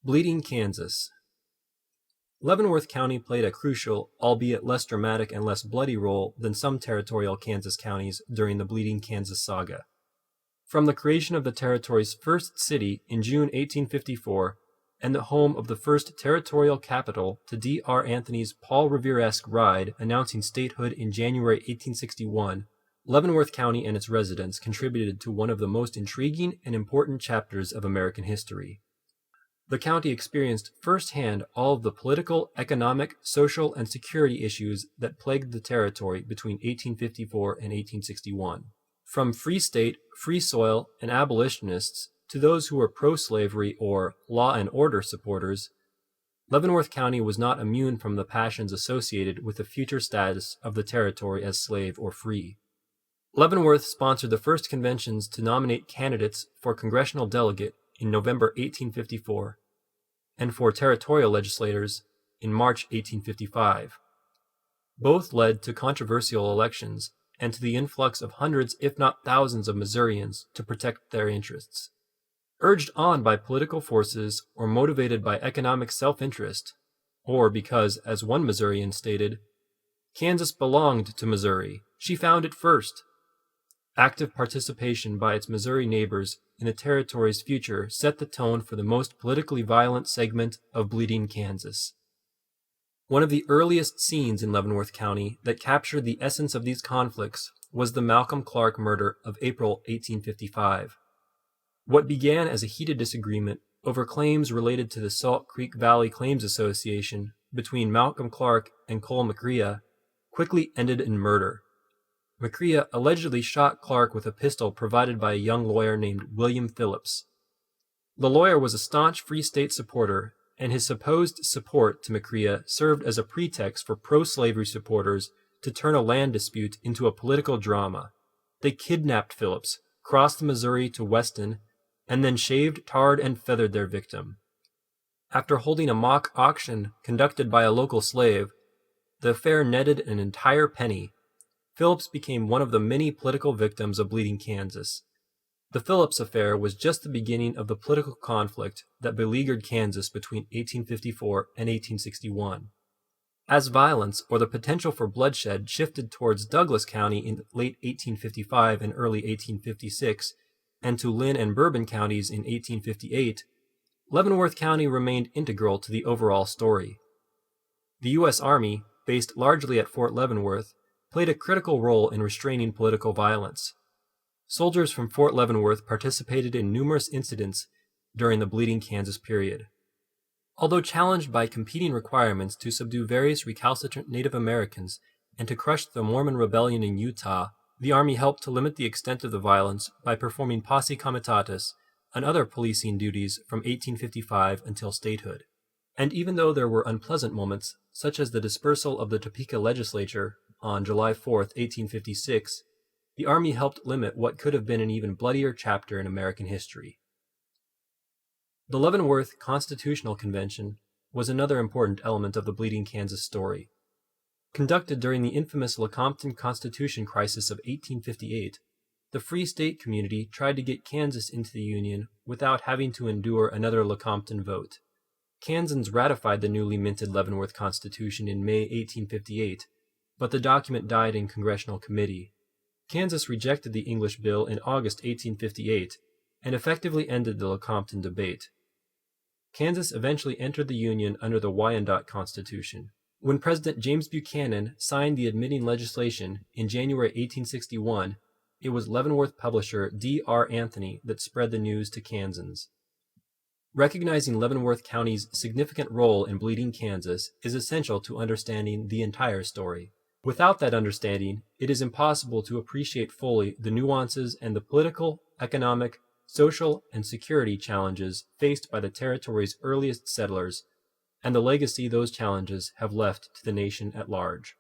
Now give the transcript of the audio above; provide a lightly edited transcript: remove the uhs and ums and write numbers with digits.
Bleeding Kansas. Leavenworth County played a crucial, albeit less dramatic and less bloody role than some territorial Kansas counties during the Bleeding Kansas saga. From the creation of the territory's first city in June 1854 and the home of the first territorial capital to D.R. Anthony's Paul Revere-esque ride announcing statehood in January 1861, Leavenworth County and its residents contributed to one of the most intriguing and important chapters of American history. The county experienced firsthand all of the political, economic, social, and security issues that plagued the territory between 1854 and 1861. From free state, free soil, and abolitionists to those who were pro-slavery or law and order supporters, Leavenworth County was not immune from the passions associated with the future status of the territory as slave or free. Leavenworth sponsored the first conventions to nominate candidates for congressional delegate in November 1854, and for territorial legislators in March 1855. Both led to controversial elections and to the influx of hundreds, if not thousands, of Missourians to protect their interests. Urged on by political forces or motivated by economic self-interest, or because, as one Missourian stated, Kansas belonged to Missouri, she found it first. Active participation by its Missouri neighbors in the territory's future set the tone for the most politically violent segment of Bleeding Kansas. One of the earliest scenes in Leavenworth County that captured the essence of these conflicts was the Malcolm Clark murder of April 1855. What began as a heated disagreement over claims related to the Salt Creek Valley Claims Association between Malcolm Clark and Cole McCrea quickly ended in murder. McCrea allegedly shot Clark with a pistol provided by a young lawyer named William Phillips. The lawyer was a staunch Free State supporter, and his supposed support to McCrea served as a pretext for pro-slavery supporters to turn a land dispute into a political drama. They kidnapped Phillips, crossed the Missouri to Weston, and then shaved, tarred, and feathered their victim. After holding a mock auction conducted by a local slave, the affair netted an entire penny. Phillips became one of the many political victims of Bleeding Kansas. The Phillips affair was just the beginning of the political conflict that beleaguered Kansas between 1854 and 1861. As violence or the potential for bloodshed shifted towards Douglas County in late 1855 and early 1856, and to Lynn and Bourbon counties in 1858, Leavenworth County remained integral to the overall story. The U.S. Army, based largely at Fort Leavenworth, played a critical role in restraining political violence. Soldiers from Fort Leavenworth participated in numerous incidents during the Bleeding Kansas period. Although challenged by competing requirements to subdue various recalcitrant Native Americans and to crush the Mormon rebellion in Utah, the Army helped to limit the extent of the violence by performing posse comitatus and other policing duties from 1855 until statehood. And even though there were unpleasant moments, such as the dispersal of the Topeka legislature on July 4, 1856, the Army helped limit what could have been an even bloodier chapter in American history. The Leavenworth Constitutional Convention was another important element of the Bleeding Kansas story. Conducted during the infamous Lecompton Constitution crisis of 1858, the Free State community tried to get Kansas into the Union without having to endure another Lecompton vote. Kansans ratified the newly minted Leavenworth Constitution in May 1858, but the document died in congressional committee. Kansas rejected the English bill in August 1858 and effectively ended the Lecompton debate. Kansas eventually entered the Union under the Wyandotte Constitution. When President James Buchanan signed the admitting legislation in January 1861, it was Leavenworth publisher D.R. Anthony that spread the news to Kansans. Recognizing Leavenworth County's significant role in Bleeding Kansas is essential to understanding the entire story. Without that understanding, it is impossible to appreciate fully the nuances and the political, economic, social, and security challenges faced by the territory's earliest settlers, and the legacy those challenges have left to the nation at large.